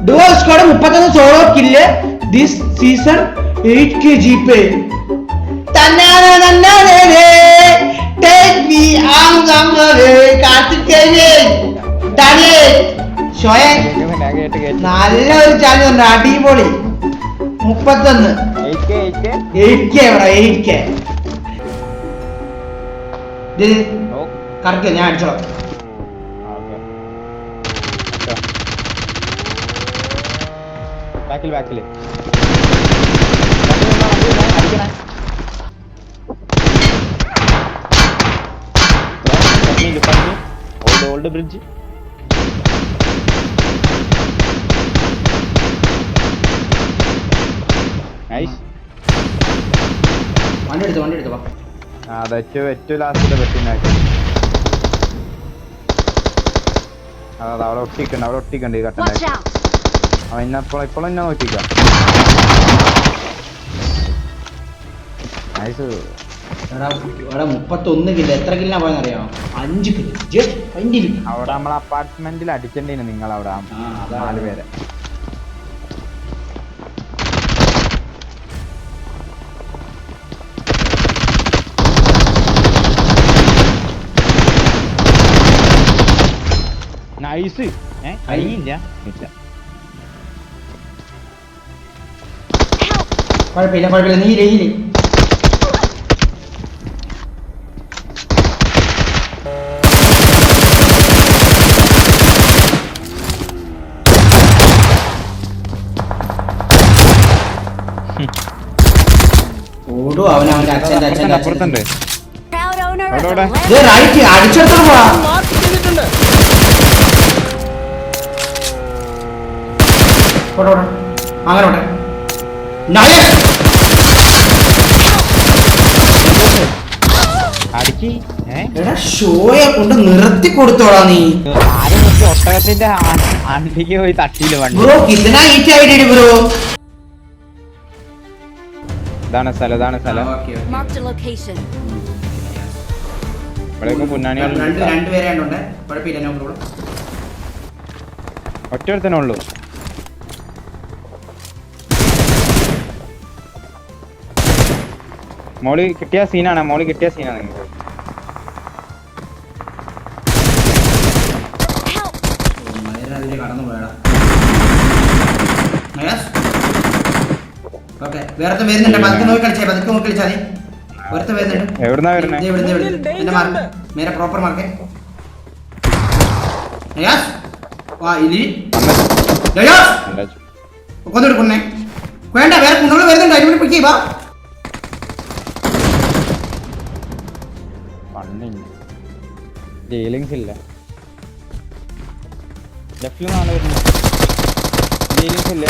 Duo squad 31 solo kill this season 8K GP. Take me on somewhere. നല്ലൊരു chance ഉണ്ട്, അടിപൊളി. 31 8K correct ഞാൻ അടിച്ചോളാം. ബാക്കിൽ ഓൾഡ് ബ്രിഡ്ജ് വണ്ടി എടുത്തു വാ. ഏറ്റവും ലാസ്റ്റിലെ പറ്റിനാക്കി അവിടെ ഒട്ടിക്കണ്ട് ഈ കട്ടൻ്റെ. അവൻ ഇപ്പോഴും എന്നെ നോക്കിക്കാം. നൈസ്. 31 കില്ല്. എത്ര കില്ലിനാ പോയെന്ന് അറിയാമോ? 5 കില്ല്. അവിടെ നമ്മളെ അപ്പാർട്ട്മെന്റിൽ അടിച്ചിട്ടുണ്ടേന് നിങ്ങൾ അവിടെ 4 പേരെ. നൈസ്. കഴിയില്ല. കുഴപ്പമില്ല നീ ഓടോ. അവന്റെ അച്ഛൻ്റെ അപ്പുറത്തുണ്ട്. അടിച്ചെടുത്തോളൂ പോവാ. അങ്ങനെ ഷോയെ കൊണ്ട് നിർത്തി കൊടുത്തോളാ നീ. ഒട്ടകത്തിന്റെ അണ്ടിക്ക് പോയി തട്ടിയില്ല വണ്ടി. ബ്രോ കിतना ഈറ്റ് ആയിട്ടുണ്ട് ബ്രോ. ഇതാണ് സ്ഥലം. ഇവിടെയൊക്കെ പുന്നാനികൾ രണ്ടുപേരുണ്ട്. കുഴപ്പമില്ല. ഒറ്റ ഉള്ളൂ. മോളി കിട്ടിയ സീനാണ് നിങ്ങൾക്ക്. കടന്നു പോയടാ. ഓക്കെ വേറെ വരുന്നുണ്ട്. പതുക്കെ നോക്കി കളിച്ചാൽ ഒരുത്ത വരുന്നുണ്ട്. എവിടുന്നാ വരുന്നത്? മേരെ പ്രോപ്പർ മാർക്കേ. കൊന്നെടുക്കുന്നേ വേണ്ട. വേറെ കുണ്ണുകൾ വരുന്നുണ്ട്. അതിന് പിടിക്കുക. ജയിലിങ്സ് ഇല്ല. ലെഫ്റ്റിൽ നാളെ വരുന്നു. ജയിലിങ്സ് ഇല്ല.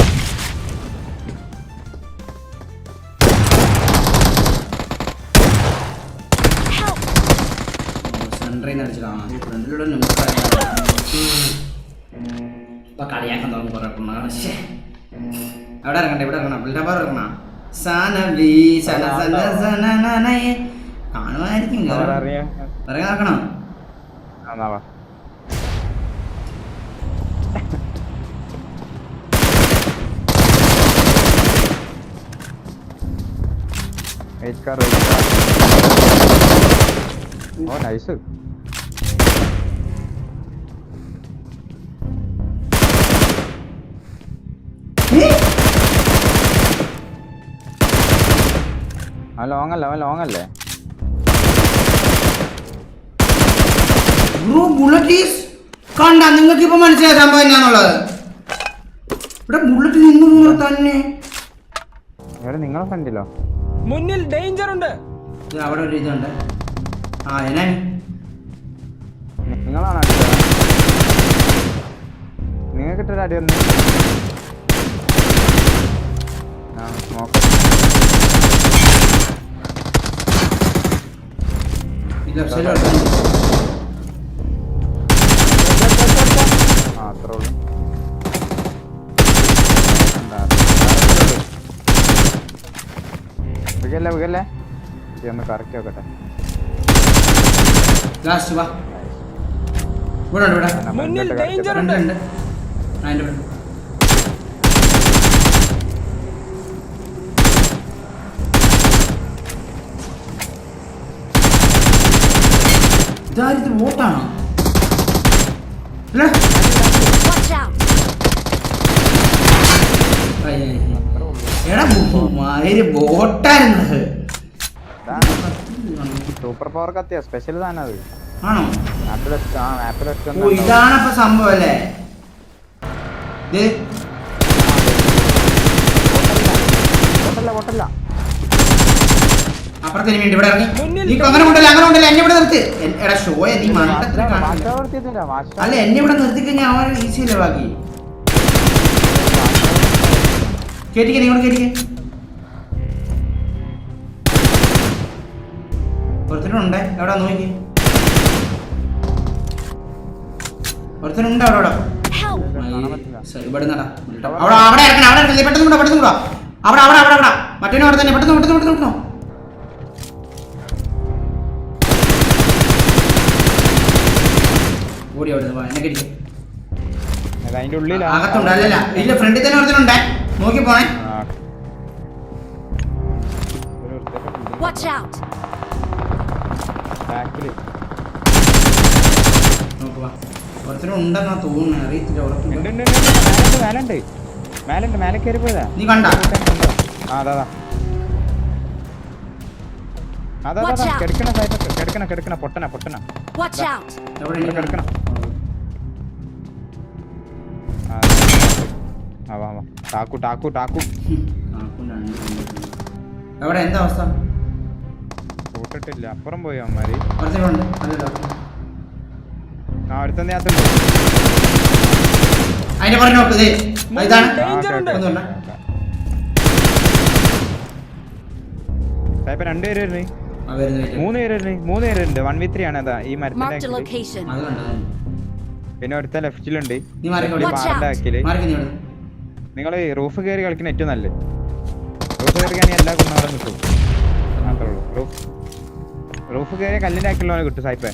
കളിയാക്കാൻ തുടങ്ങും കുറെ കുണ്ണാണ്. എവിടെ ഇറങ്ങണം? ബിൽഡപ്പർ ഇറങ്ങണം. കാണുമായിരിക്കും. ഇറങ്ങി നോക്കണം. ഓ നൈസ്. ലോങ് അല്ലേ കണ്ട? നിങ്ങൾക്ക് ഇപ്പൊ മനസ്സിലായ സംഭവം എന്നാന്നുള്ളത്. ഇവിടെ ബുള്ളറ്റ് നിന്ന് തന്നെ. നിങ്ങളെ ഫ്രണ്ടിലോ? മുന്നിൽ ഡേഞ്ചർ ഉണ്ട്. അവിടെ ഒരു ഇതുണ്ട്. എന്നാ നിങ്ങളാണ് നിങ്ങൾക്കിട്ടൊരു അടി വന്നു. അത്രേ ഉള്ളൂ. വികല്ലേ ഒന്ന് കറക്റ്റ് നോക്കട്ടെ. ഇതാരിത് ബോട്ടാണോ? അല്ല Watch out! എടാ ബോട്ടായിരുന്നത്. സൂപ്പർ പവർ കത്തിയ സ്പെഷ്യൽ സാധനം അത്. ആണോ? ആപ്പിൽ ഓ ഇതാണപ്പോ സംഭവം അല്ലേ? പൊട്ടല്ല അപ്പുറത്തെ വേണ്ടി ഇവിടെ ഇറങ്ങി. നീ അങ്ങനെ ഉണ്ടല്ലോ എന്നെ ഇവിടെ നിർത്തി. എടാ ഷോയെ നീ മണ്ടത്തിൽ അല്ല എന്നെ ഇവിടെ നിർത്തി കഴിഞ്ഞാൽ അവൻ ഈസി അല്ലേ ബാക്കി. കേട്ടിക്കേ നിങ്ങൾ കേട്ടിക്കേ. ഒരുത്തനുണ്ടേ എവിടെ നോക്കി. ഒരുത്തനുണ്ട് അവിടെ Help! ഇവിടെ നടാ അവിടെ ഇറക്കണം പെട്ടെന്ന് കൂടാ അവിടെ മറ്റേ അവിടെ തന്നെ പെട്ടെന്ന് ഓടി അവിടെ എന്നെ കേട്ടിക്കേ. അതിന്റെ ഉള്ളിൽ അകത്തുണ്ട് അല്ലല്ല ഇല്ല ഫ്രണ്ടിൽ തന്നെ ഒരുത്തനുണ്ടേ നോക്കി പോണേ. Watch out! ബാക്കില് നോക്കുക ഒരുത്തനും ഉണ്ടെന്നാ തോന്നുന്നു അറിയത്തില്ല ഉറപ്പില്ല. മേലെ കയറി പോയതാ. നീ കണ്ട അതാ കിടക്കണ പൊട്ടന Watch out! എവിടെ എനിക്ക് കിടക്കണം. ടാക്കു എവിടെ എന്താ അവസ്ഥ? കൂട്ടിട്ടില്ല. അപ്പുറം പോയി അവന്മാര്. ഒരുത്തനുണ്ട് അല്ലല്ലോ അടുത്ത അതിന്റെ പറഞ്ഞു നോക്ക്. ഇതാണ് ഡേഞ്ചർ ഉണ്ട്. ഒന്നുമില്ല. രണ്ടുപേര് വരുന്നേ. ആ വരുന്നു wait. മൂന്ന് പേരുണ്ട്. 1v3 ആണ്. അതാ ഈ Marked a മരത്തിന്റെ location. അത് കണ്ടത് പിന്നെ ഒരുത്ത ലെഫ്റ്റിലുണ്ട്. നീ മാറി Watch out. ബാക്കില് മാറി നീ ഇവിടെ. നിങ്ങള് റൂഫ് കയറി കളിക്കുന്ന ഏറ്റവും നല്ലത്. റൂഫ് കയറി എല്ലാ കുന്നവരും കിട്ടും. മാത്രമേ ഉള്ളൂ. റൂഫ് കയറിയ കല്ലിന്റെ ആക്കിയുള്ളവനെ കിട്ടും. സായിപ്പേ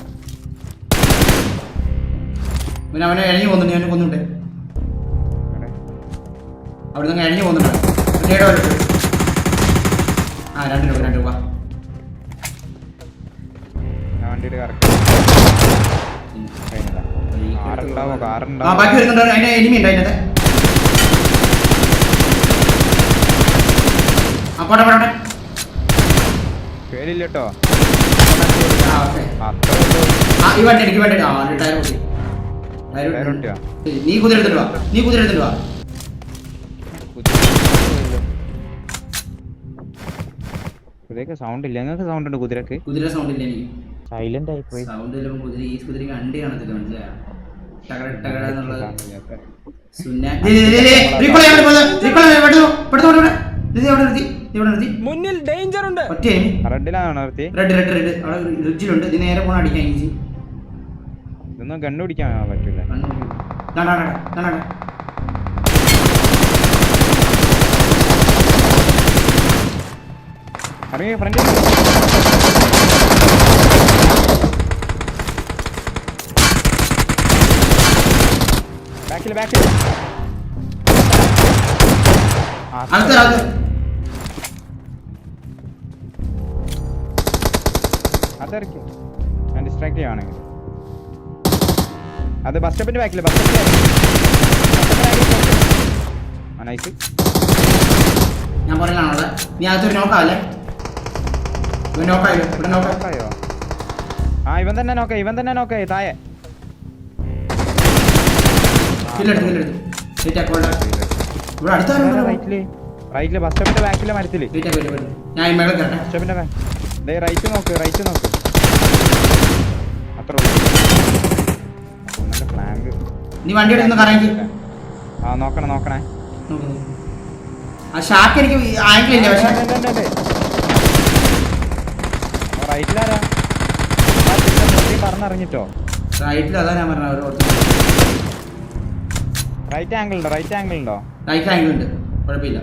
പിന്നെ അവനെ എഴഞ്ഞു പോകുന്നുണ്ട്. അവനെ കൊന്നുണ്ട് അവിടെ നിന്ന് എഴഞ്ഞു പോകുന്നുണ്ട്. ആ 2 രൂപ ഞാൻ വണ്ടിയിട്ട് കറക്റ്റ് കാറുണ്ടാവോ? ആ ബാക്കി വരുന്നുണ്ട്. അതിന്റെ എനിമി ഉണ്ട് അതിനകത്ത്. ആ പോട്ടെ പേരില്ല കേട്ടോ. ആ ഓക്കെ ആ ഈ വണ്ടി എനിക്ക് വേണ്ടി ടയർ പൊട്ടി. ടയർ പൊട്ടിയോ? നീ കുതിര എടുത്തിട്ട് വാ. കുതിരക്ക് സൗണ്ട് ഇല്ല. നിങ്ങൾക്ക് സൗണ്ട് ഉണ്ട് കുതിരക്ക്? കുതിര സൗണ്ട് ഇല്ല എനിക്ക്. സൈലന്റ് ആയി പോയി. സൗണ്ട് ഇല്ല. കുതിരക്ക് അണ്ടി കാണത്തില്ല. മനസ്സിലായോ? ടകട എന്നുള്ളത് മുന്നിൽ ഡേഞ്ചർ ഉണ്ട്. റെഡിലാണോ നിർത്തി? റെഡ് അവിടെ റിഡ്ജിലുണ്ട്. ഇത് നേരെ പോണ അടിക്കാൻ ഈസി. ഇതൊന്നും കണ്ടുപിടിക്കാൻ പറ്റൂല. അറിയ ഫ്രണ്ട് ബാക്കിൽ അതിറക്കി. ഞാൻ ഡിസ്ട്രാക്ട് ചെയ്യുവാണെങ്കിൽ അത് ബസ് സ്റ്റോപ്പിന്റെ ബാക്കിൽ നൈസ്. ഞാൻ പറയലാണുള്ളത്. നീ അകത്തൊരു നോക്കാവല്ലേ? നോക്കായോ? ആ ഇവൻ തന്നെ നോക്കായി. താഴെ റൈറ്റില് ബസ് സ്റ്റോപ്പിന്റെ ബാക്കിലെ മരത്തില്. ബസ് സ്റ്റോപ്പിന്റെ റൈറ്റ് നോക്ക്. അത്ര ഫ്ലാങ്ക്. നീ വണ്ടിയുടെ ഒന്ന് കറങ്ങി. ആ നോക്കണേ. ആ ഷാക്ക് എനിക്ക് ആയിട്ടില്ല. പക്ഷെ റൈറ്റിലാരാ പറഞ്ഞറിഞ്ഞിട്ടോ? റൈറ്റിൽ അതാ ഞാൻ പറഞ്ഞത്. റൈറ്റ് ആംഗിൾ ഉണ്ടോ? റൈറ്റ് ആംഗിൾ ഉണ്ട്. കുഴപ്പമില്ല.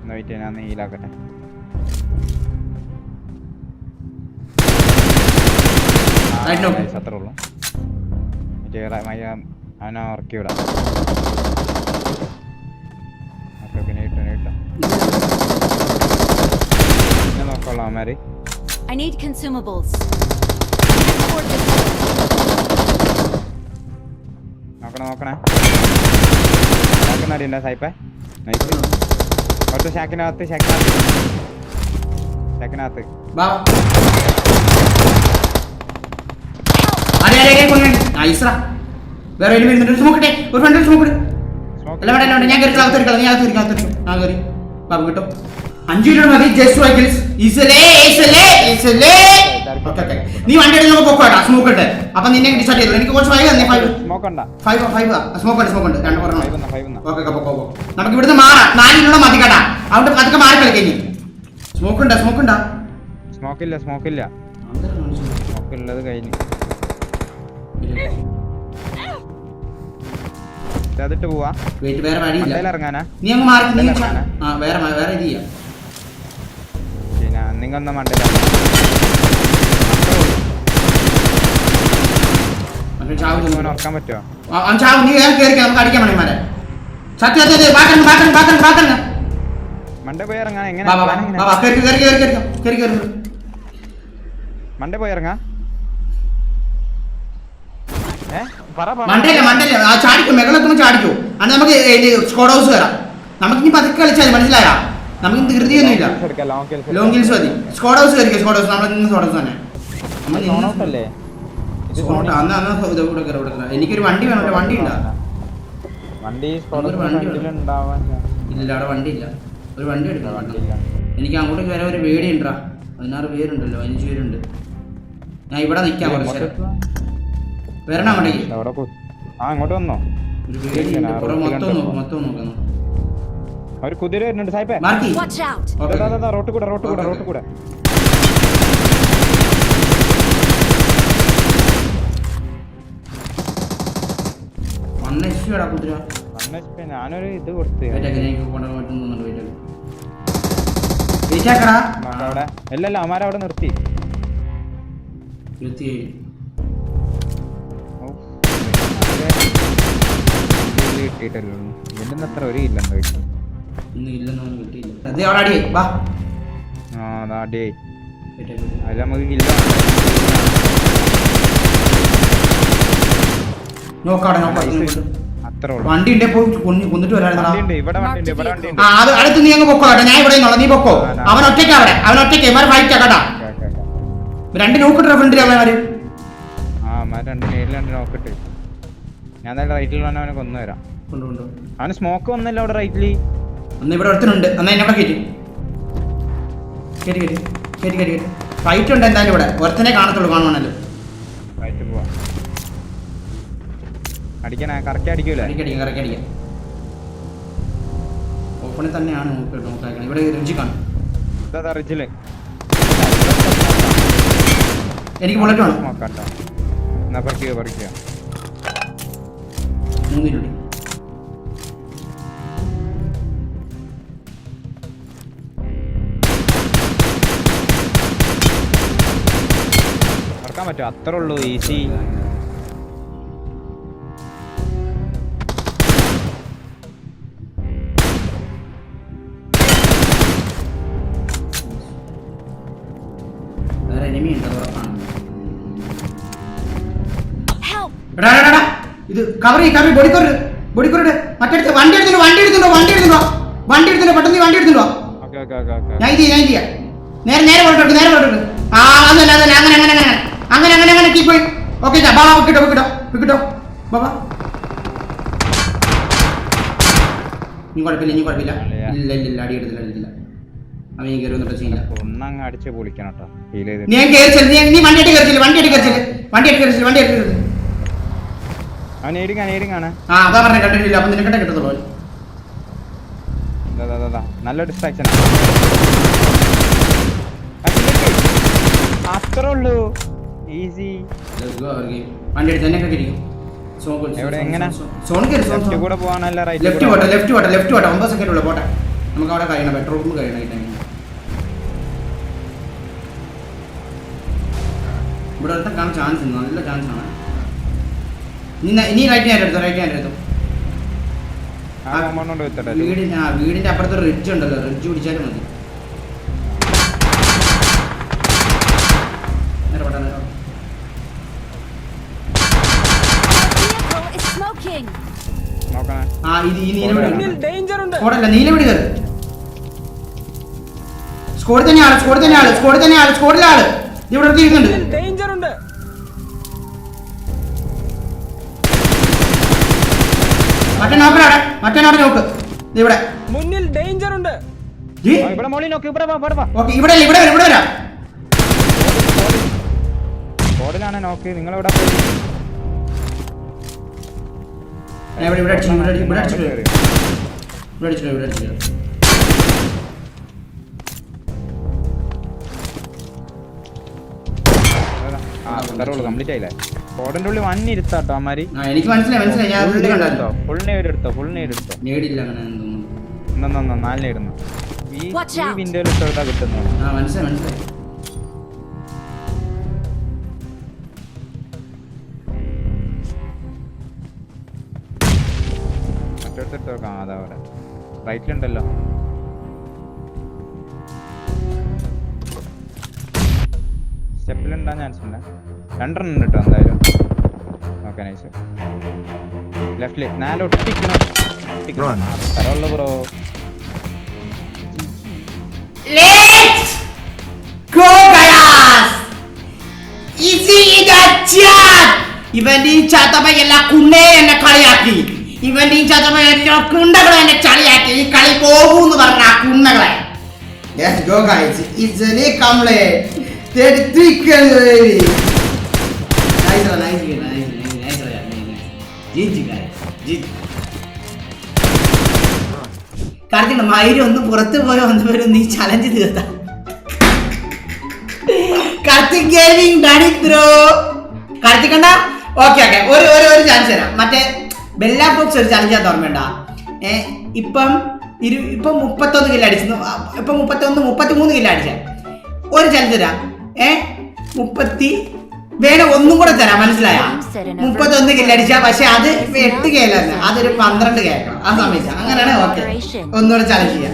വെയിറ്റ് ഞാൻ നീലാക്കട്ടെ. അത്രേ ഉള്ളൂ. അവനെ ഉറക്കി വിടാം. പിന്നെ നോക്കോളാം അവന്മാര്. I need consumables. Head toward the നോക്കണേ ഷാക്കിനടിയുണ്ടോ സായിപ്പേ നൈസ് കുറച്ച് ഷാക്കിനകത്ത് വാ നൈസ്രാ വേറെ ഒരു വരുന്നുണ്ട് സ്മോക്കട്ടെ ഒരു ഫ്രണ്ട് സ്മോക്ക് എല്ലാം വേണ്ട ഞാൻ കയറി അകത്തൊരു നീ അകത്തൊരു ആ കയറി ബാബു കിട്ടും 5 കിലോ മതി ജസ്റ്റ് വൈക്കിൾസ് നീ വണ്ടി എടുത്ത് നമുക്ക് പൊക്കോട്ടാ സ്മോക്ക് ഇട്ട് അപ്പൊ നിന്നെ ഡിസൈഡ് ചെയ്തു എനിക്ക് കുറച്ച് 5 തന്നെ 5 സ്മോക്ക് ഉണ്ട് രണ്ട് ഓക്കെ നമുക്ക് ഇവിടുന്ന് മാറാം 4 കിലോ മതി കേട്ടാ അവിടെ അതൊക്കെ മാറി കളിക്കഴിഞ്ഞു സ്മോക്ക് ഉണ്ടാ സ്മോക്കില്ല ഉള്ളത് കഴിഞ്ഞു അതിട്ട് പോവാ വെയിറ്റ് വേറെ വഴിയില്ല ഇറങ്ങാനാ നീ അങ്ങ് മാറി നീ ആ വേറെ ഇത് ചെയ്യാം നിങ്ങൊന്ന മണ്ടയില ഉറക്കാൻ പറ്റുമോ ചാവ് നീ വേറെ കയറി നമുക്ക് അടിക്കാൻ മണിമാരെ സത്യം മണ്ട പോയി ഇറങ്ങാൻ എങ്ങനെ മണ്ട പോയി ഇറങ്ങാ മണ്ടല്ലേ ആ ചാടിക്കോ മെകളെത്തുമ്പോ ചാടിക്കോ അന്ന് നമുക്ക് സ്ക്വാഡ് ഹൗസ് കയറാം നമുക്ക് ഇനി പതുക്കെ കളിച്ചാൽ മനസ്സിലായാ നമുക്ക് ധൃതിയൊന്നുമില്ല ലോങ് ഹിൽസ് മതി സ്ക്വാഡ് ഹൗസ് കയറിക്കോ സ്ക്വാഡ് ഹൗസ് നമ്മൾ നിന്ന് സ്ക്വാഡ് ഹൗസ് തന്നെ എനിക്കൊരു വണ്ടി വേണം വണ്ടി ഉണ്ടാ ഇല്ല അവിടെ വണ്ടി ഇല്ല ഒരു വണ്ടി എടുക്കണം എനിക്ക് അങ്ങോട്ട് വരെ ഒരു പേടി ഉണ്ടാ 16 പേരുണ്ടല്ലോ 15 പേരുണ്ട് ഞാൻ ഇവിടെ നിൽക്കാം കുറച്ച് വരണം അങ്ങോട്ടേക്ക് അങ്ങോട്ട് വന്നോ മൊത്തം നോക്കുന്നു ഒരു കുതിര വരുന്നുണ്ട് സായിപ്പേ റോട്ട് കൂടെ ഞാനൊരു ഇത് കൊടുത്ത് അല്ലല്ല അമാരവിടെ നിർത്തി കിട്ടിയിട്ടല്ലോ എന്റെ അത്ര ഒരു ഇല്ലെന്നോ അടിയായി അത് നമുക്ക് ഇല്ല വണ്ടി കൊന്നിട്ട് ഇവിടെ അടുത്ത് നീ അങ്ങ് പൊക്കോ ഞാൻ ഇവിടെ നീ പൊക്കോ അവൻ ഒറ്റയ്ക്ക് ഫൈറ്റ് കേട്ടാ 2 നോക്കിട്ട് ഫ്രണ്ടിൽ അവന്മാര് രണ്ട് നോക്കട്ടെ ഞാൻ നല്ല റൈറ്റിൽ അവനെ കൊന്നു തരാം അവന് സ്മോക്ക് വന്നല്ലോ അവിടെ റൈറ്റില് അന്ന് ഇവിടെ ഒരുത്തനുണ്ട് അന്ന് എന്നെ ഇവിടെ കേറ്റി ഫൈറ്റ് ഉണ്ട് എന്തായാലും ഇവിടെ ഒരുത്തനെ കാണത്തുള്ളൂ കാണുവാണല്ലോ റൈറ്റ് പോവാ അടിക്കണേ കറക്റ്റ് അടിക്കൂല കറക്റ്റ് ഓപ്പണിൽ തന്നെയാണ് നോക്കാം ഇവിടെ റിഞ്ചി കാണും റിജില് എനിക്ക് ബുള്ളറ്റ് വേണം നോക്കാട്ടോ എന്നാ പറിക്കുക 3 ഇരുടി മറക്കാൻ പറ്റും അത്രേ ഉള്ളൂ ഈസി വേറെ എനിമി ഉണ്ട് ഉറപ്പാണ് ഇത് കവർ ബോഡിക്കോറിഡ് മറ്റടുത്ത് വണ്ടി എടുത്തുണ്ടോ പെട്ടെന്ന് വണ്ടി എടുത്തുണ്ടോ ഞാൻ ചെയ്യാം നേരെ പോയിട്ട് ആ അങ്ങനെ കീപ്പ് പോയി ഓക്കെ കിട്ടോ ബാബാ നീ കുഴപ്പമില്ല ഇല്ല അടി എടുത്തില്ല അവൻ കയറി വന്നിട്ട് ചെയ്യില്ല ഒന്നങ്ങ് അടിച്ച് പൊളിക്കണം കേട്ടോ ഞാൻ കയറിച്ചില്ല നീ വണ്ടിയായിട്ട് കയറിച്ചില്ല അവൻ ഏരിങ്ങാണ് അതാ പറഞ്ഞ കണ്ടിട്ടില്ല അപ്പൊ നിനക്കട്ടെ കിട്ടത്തുള്ളൂ നല്ല ഡിസ്ട്രാക്ഷൻ അത്രേ ഉള്ളൂ ഈസി വണ്ടി എടുത്ത് തന്നെ കിട്ടിയിരിക്കും എവിടെ എങ്ങനെ കൂടെ പോവാനല്ല ലെഫ്റ്റ് പോട്ടെ 9 സെക്കൻഡ് ഉള്ളു പോട്ടെ നമുക്ക് അവിടെ കഴിയണം പെട്രോൾ പമ്പ് കഴിയണം ഇവിടെ അടുത്ത കാണാൻ ചാൻസ് ഉണ്ട് നല്ല ചാൻസ് ആണ് നീ റൈറ്റ് ഹാൻഡ് എടുത്തോ വീടിന്റെ അപ്പുറത്ത് റിഡ്ജ് ഉണ്ടല്ലോ റിഡ്ജ് പിടിച്ചാലും മതി Vehicle is smoking. നോക്കണേ. ആ ഇത് ഈ നീലവിടി മുന്നിൽ ഡേഞ്ചർ ഉണ്ട്. സ്കോഡല്ല നീലവിടി കയറി. സ്കോഡിൽ തന്നെ ആള് സ്കോഡിലെ ആള് ഇവിടെ ഇരിക്കുന്നുണ്ട്. മുന്നിൽ ഡേഞ്ചർ ഉണ്ട്. മറ്റേ നോക്ക് ഇവിടെ മുന്നിൽ ഡേഞ്ചർ ഉണ്ട്. ഇവിടെ മോളി നോക്ക്. ഇവിടെ വാ. ഓക്കെ ഇവിടെ വരാം. സ്കോഡിലാണ് നോക്ക്. നിങ്ങളെവിടെ പോയി? ഇവിടെ അടിച്ചിട്ട് കംപ്ലീറ്റ് ആയില്ലേ? സ്കോഡിന്റെ ഉള്ളിൽ വന്നിരുത്താട്ടോ അമ്മാരി. എനിക്ക് മനസ്സിലായി ഞാൻ ഫുൾ നേട് എടുത്തോ. നേടില്ല അങ്ങനെ 4 നേടുന്നു. ഈ വിൻഡോയിൽ ഇട്ടെടുത്താ കിട്ടുന്നു. മനസ്സിലായി മറ്റെടുത്തിട്ട് നോക്കാം. അതാ അവിടെ റൈറ്റിലുണ്ടല്ലോ. സ്റ്റെപ്പിലുണ്ടാൻ ചാൻസ് ഉണ്ട്. 2 റൺ കിട്ടും എന്തായാലും. Okay nice. ലെഫ്റ്റില് 4 ഒട്ടിക്കണം. സ്ഥലമുള്ള bro. Let's go guys! Easy that chat. ഇവന്റെ ഈ ചാത്തപ്പ എല്ലാ കുണ്ണേ എന്നെ കളിയാക്കി. ഇവന്റെ ഈ ചാത്തപ്പ എല്ലാ കുണ്ടകളെ എന്നെ കളിയാക്കി. ഈ കളി പോകൂന്ന് പറഞ്ഞ ആ കുണ്ണകളെ. Let's go guys. It's a complete 33 kills baby. Nice. GG guys. GG. Karthik മയില് ഒന്ന് പുറത്ത് പോയി വന്നവരും നീ ചലഞ്ച് തീർത്ത. Karthik gaming daddy bro. Karthik അണ്ണാ ഓക്കെ ഒരു ചാൻസ് തരാം. മറ്റേ ബെല്ലാ ബോക്സ് ഒരു ചാലഞ്ച് ചെയ്യാൻ ഓർമ്മയുണ്ട? ഇപ്പം 31 കിലോ അടിച്ചു. ഇപ്പം 33 കിലോ അടിച്ച ഒരു ചാൻസ് തരാം. 30 വേണം ഒന്നും കൂടെ തരാം. മനസ്സിലായ? 31 കിലോ അടിച്ച പക്ഷെ അത് 8 കേലല്ല, അതൊരു 12 കേൾക്കണം. ആ സമയത്ത് അങ്ങനെയാണ്. ഓക്കെ ഒന്നുകൂടെ ചാലഞ്ച് ചെയ്യാം.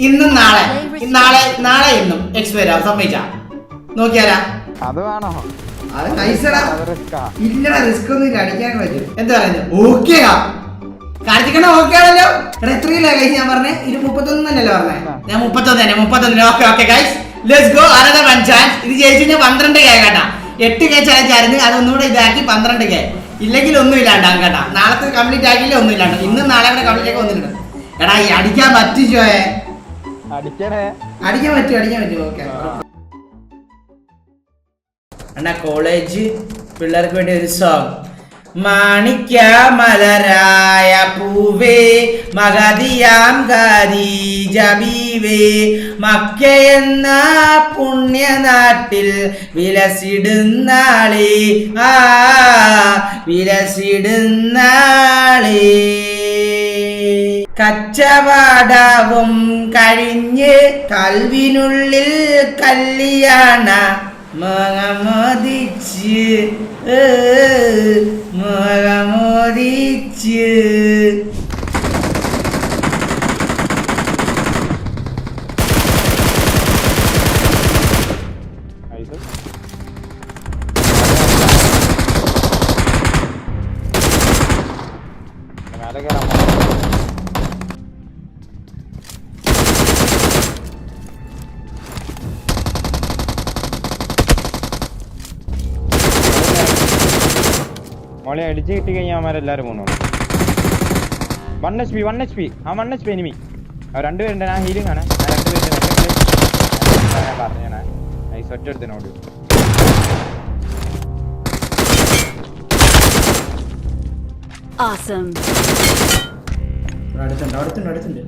ഇന്നും നാളെ ഇന്നും എക്സ് വരാം. സമ്മതിച്ചാ നോക്കിയാരാ? അത് വേണോ? അത് നൈസടാ. ഇല്ലടാ റിസ്ക് ഒന്നും ഇല്ല, അടിക്കാൻ പറ്റും. എന്താ പറയുന്നത്? ഓക്കെ കാർത്തികണ്ണ ഓക്കെ ആണല്ലോ. എത്ര കിലോ കഴിച്ച് ഞാൻ പറഞ്ഞേ? 31 അല്ലല്ലോ പറഞ്ഞേ? ഞാൻ 31. Okay guys let's go another one chance. ഇത് ജയിച്ചു 12 കേട്ടാ. 8 കെ ചാലഞ്ച് ആയിരുന്നു. അതൊന്നുകൂടെ ഇതാക്കി 12 കെ. ഇല്ലെങ്കിൽ ഒന്നും ഇല്ലാണ്ടാകും കേട്ടാ. നാളത്തെ കംപ്ലീറ്റ് ആക്കിയില്ല ഒന്നും ഇല്ലാണ്ട്. ഇന്നും നാളെ കൂടെ കംപ്ലീറ്റ് ആക്കി ഒന്നുമില്ല. എടാ ഈ അടിക്കാൻ പറ്റിച്ചോയെ? അടിക്കാൻ പറ്റും. ഓക്കെ അണ്ണാ കോളേജ് പിള്ളേർക്ക് വേണ്ടി ഒരു സോങ്. മാണിക്യ മലരായ പൂവേ മഗതിയാം ഖദീജ ബീവേ മക്കയെന്ന പുണ്യനാട്ടിൽ വിലസിടുന്നാളേ വിലസിടുന്നാളേ. കച്ചവടവും കഴിഞ്ഞ് കൽവിനുള്ളിൽ കല്യാണ മുഖമോദിച്ച് മോളെ അടിച്ച് കിട്ടി കഴിഞ്ഞാൽ അവന്മാരെല്ലാരും പോകണം. 1 HP. ആ 1 HP എനിമി. 2 പേരുണ്ട്. ഞാൻ ഹീലിംഗ് ആണ്. ഞാൻ 2 പേരുണ്ട്. ഞാൻ പറഞ്ഞു നൈസ് ഒറ്റ എടുത്തിനോട്. Awesome. അടുത്തുണ്ട്.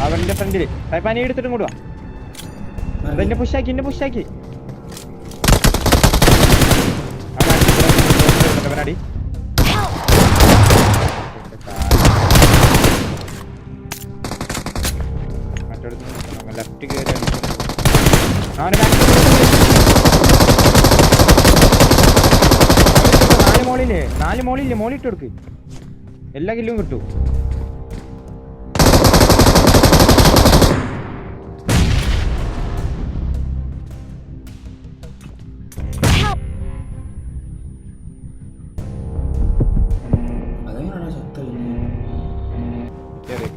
അവന്റെ ഫ്രണ്ടില് പനി എടുത്തിട്ടും കൂടുവാ. എന്നെ പുഷാക്കി. അവനടി ലെഫ്റ്റ് കയറി 4 മോളില്ലേ മോളിട്ട് കൊടുക്ക്. എല്ലാ കില്ലും കിട്ടും.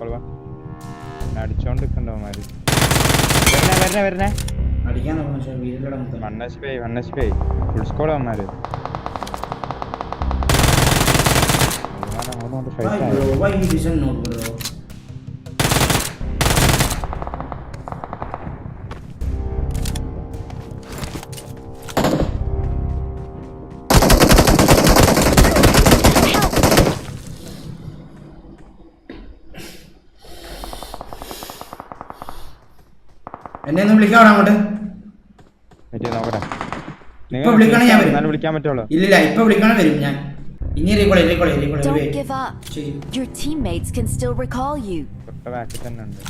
കൊടുവാ അടിച്ചോണ്ട് നിൽക്കണ്ടവന്മാര് വരണേ അടിക്കാൻ നോക്കണം പക്ഷേ വീട്ടിലൂടെ മൊത്തം 1 HP ഫുൾ സ്കോഡ് അവന്മാര് why he doesn't know bro എന്നെ ഒന്ന് വിളിക്കാവണം അങ്ങോട്ട് നോക്കട്ടെ ഇപ്പൊ വിളിക്കണേ ഞാൻ വരും. എന്നാലും വിളിക്കാൻ പറ്റുള്ളൂ ഇല്ലില്ല ഇപ്പൊ വിളിക്കണേ വരും ഞാൻ ഇനി recall Don't give up. Your teammates can still recall you. തൊട്ട ബാക്കിൽ തന്നെ ഉണ്ട്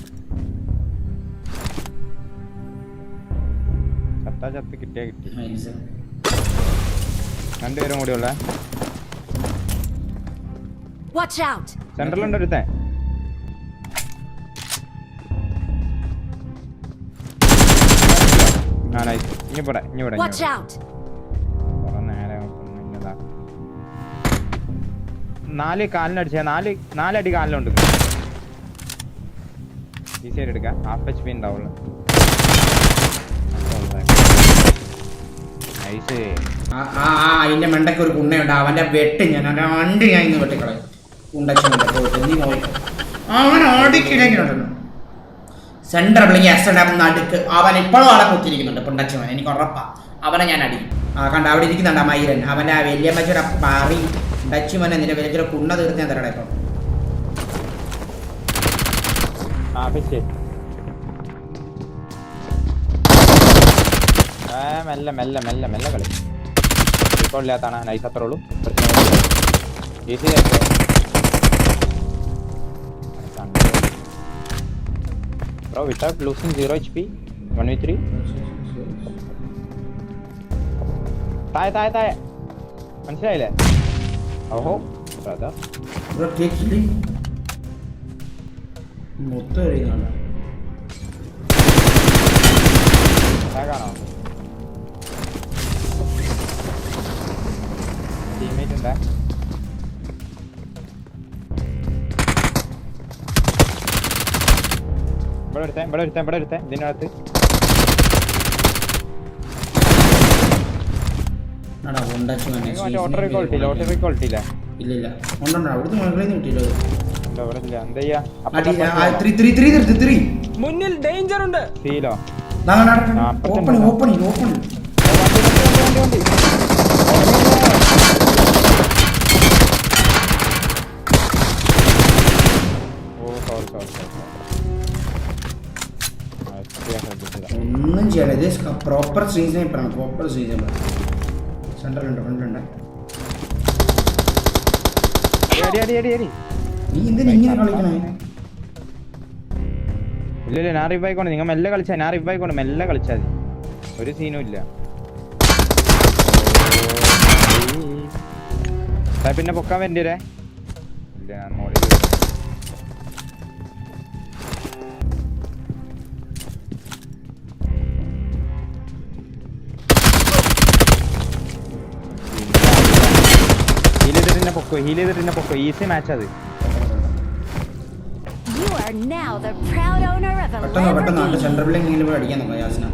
ചത്ത് കിട്ടിയാ കിട്ടി രണ്ടുപേരും കൂടി ഉള്ള Watch out. സെൻട്രലുണ്ട് ഒരുത്തൻ ആ നൈസ് ഇനിവിടെ Watch out. നേരെ ഇന്നതാ 4 കാലിനടിച്ച 4 അടി കാലിലുണ്ട് ഈ സൈഡ് എടുക്കാം ഹാഫ് HP ഉണ്ടാവുള്ളൂ നൈസ് അതിന്റെ മണ്ടയ്ക്ക് ഒരു കുണ്ണയുണ്ട് അവന്റെ വെട്ട് ഞാൻ അവന്റെ വണ്ടി ഞാൻ ഇന്ന് വെട്ടിക്കളയും അവൻ ഓടിക്കിടങ്ങിട്ടുണ്ടല്ലോ സെന്റർ പ്ലെയിങ് നടുക്ക് അവൻ ഇപ്പോഴും ആളെ കുത്തിരിക്കുന്നുണ്ട് പുണ്ടച്ചവൻ എനിക്ക് ഉറപ്പാ അവനെ ഞാൻ അടി കണ്ട അവിടെ ഇരിക്കുന്നുണ്ട് മൈരൻ അവന്റെ ആ വലിയ മച്ചയുടെ പാറി ഡച്ചുമൻ എന്നിട്ട് വലിയ കുണ്ണ തീർത്ത് ഞാൻ തരട്ടെ ഇപ്പൊ മെല്ലെ കളി ഇപ്പോൾ ഇല്ലാത്താണ് നൈസ് അത്രേ ഉള്ളൂ easy bro without losing 0 HP 1v3 താഴെ മനസ്സിലായില്ലേ ഓഹോ ബ്രദർ മൊത്തം എറിയുന്നുണ്ട് കാണോ ടീമേറ്റ് ഉണ്ടേ ഇവിടെ എടുത്തേ ഇതിനകത്ത് ഓട്ടോ റിക്കോൾട്ടി ഇല്ല ഇല്ല ഉണ്ടോ അവിടുത്തെ മകളിൽ നിന്ന് കിട്ടിയില്ലോ ഇവിടെ ഇല്ല എന്താ ചെയ്യാ മുന്നിൽ ഡേഞ്ചർ ഉണ്ട്. സീലോ ഓപ്പൺ ഒന്നും ചെയ്യണം ഇത് പ്രോപ്പർ സ്ട്രീസിനെപ്പോഴാണ് പ്രോപ്പർ സ്ട്രീസ് സെൻറ്ററിലുണ്ട് ഫ്രണ്ടിലുണ്ട് നീ എന്തിനാ ഇങ്ങനെ കളിക്കണേ ഇല്ല ഞാൻ റിവൈക്കോണ്ട് നിങ്ങൾ മെല്ലെ കളിച്ചാ ഞാൻ റിവൈക്കോണ്ട് മെല്ലെ കളിച്ചാൽ മതി ഒരു സീനും ഇല്ല പിന്നെ പൊക്കാൻ വേണ്ടി വരേ ഇല്ല ഞാൻ മോളിൽ ഹീൽ ചെയ്തിട്ട് പൊക്കോ ഈസി മാച്ച് അത് You are now the proud owner of a പെട്ടെന്ന് Lamborghini. സെൻട്രൽ ബിൽഡിംഗിൽ പോയി അടിക്കാൻ നോക്കാം യാസിന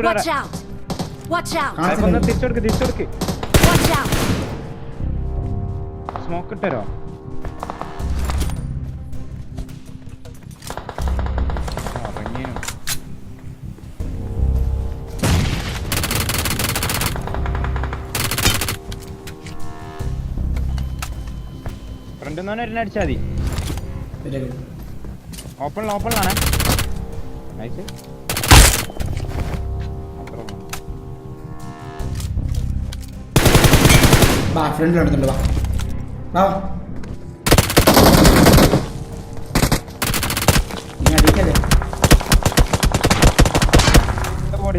Watch out. Watch out. തിരിച്ചെടുക്ക് Watch out. സ്മോക്ക് ഇട്ടരോ ഫ്രണ്ടിൽ അടിച്ചാൽ മതി ഓപ്പണിലാണ് നൈസ് ഫ്രണ്ടിൽ എടുത്തുണ്ട് വാ നീ അടിക്കല്ലേ ബോഡി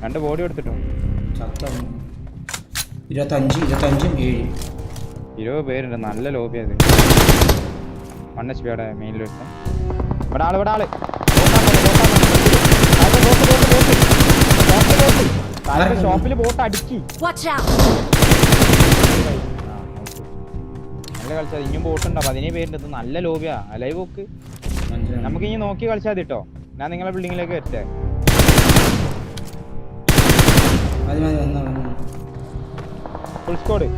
രണ്ട് ബോഡി എടുത്തിട്ടു 25 7 20 പേരുണ്ട് നല്ല ലോബി അത് 1 HP അവിടെ മെയിനിൽ എടുത്ത ഇവിടെ ആള് ഷോപ്പിൽ ബോട്ട് അടിക്കി. Watch out! നല്ല കളിച്ചാൽ ഇനിയും ബോട്ടുണ്ടോ? 17 പേരുണ്ട്. ഇത് നല്ല ലോബിയാ. ലൈവ് ബോക്ക് നമുക്ക് ഇനി നോക്കി കളിച്ചാൽ മതി കേട്ടോ. ഞാൻ നിങ്ങളെ ബിൽഡിങ്ങിലേക്ക് വരട്ടെ. Full squad.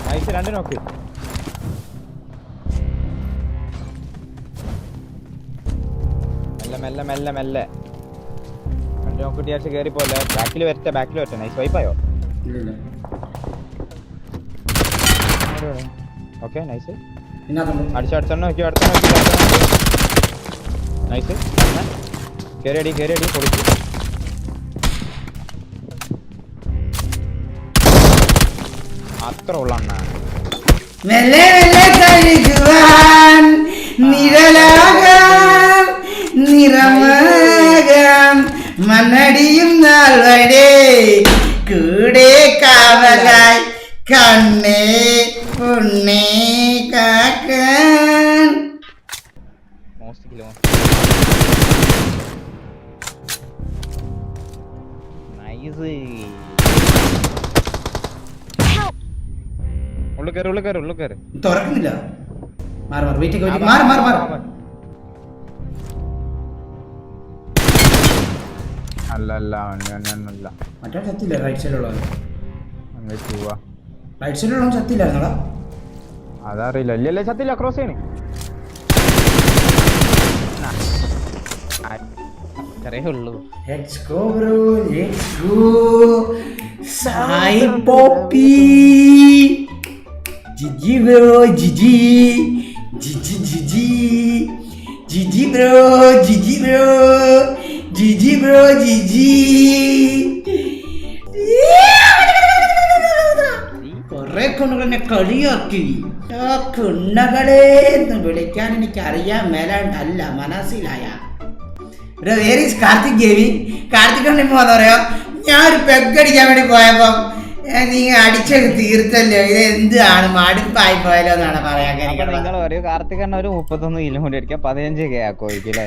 നൈസ്. 2 നോക്ക്. മെല്ലെ മെല്ലെ മെല്ലെ 2 നോക്ക് ടിയാച്ച് കയറി പോലെ. ബാക്കിൽ വരട്ടെ. നൈസ് വൈപ്പായോ? Okay nice. അടിച്ചെണ്ണ നോക്കി. നൈസ്. കേറിയടി പൊളിച്ചു. അത്ര ഉള്ളണ്ണ മെല്ലെ കഴിക്കുവാൻ നിഴലാകാം നിറമാകാം മണ്ണടിയും നാൾ വരെ കൂടെ കാവലായി കണ്ണേ പൊണ്ണേ കാക്കാൻ. നൈസ്. ഉള്ളു കയറി തുറക്കുന്നില്ല. മാറി അല്ല മറ്റേ ചത്തില്ല. Right സൈഡിലുള്ളവൻ right സൈഡിലുള്ളവൻ ചത്തില്ലായിരുന്നോടാ? അതറിയില്ല. ഇല്ലല്ലേ ചത്തില്ല. ക്രോസ് ചെയ്യണേ. ഉള്ളൂ. Let's go bro, let's go. Sai Poppy. Gigi bro, Gigi bro. കൊറേ കൊണ്ടുകളെ കളിയാക്കി. കുണ്ണകളെ എന്ന് വിളിക്കാൻ എനിക്കറിയാൻ മേലാണ്ടല്ല, മനസ്സിലായ. കാർത്തിക് ഗെയിമിങ്. കാർത്തിക് ഉണ്ടെങ്കിൽ എന്താ പറയാ, ഞാൻ ഒരു പെഗ് അടിക്കാൻ വേണ്ടി പോയപ്പം നീ അടിച്ചത് തീർത്തല്ലോ, ഇത് എന്താണ് മടുപ്പായി പോയല്ലോ എന്നാണ് പറയാൻ. നിങ്ങൾ ഒരു കാർത്തിക് ഒരു 31 കിലോ കൂടി അടിക്കാം. 15 ആക്കോയിക്കല്ലേ?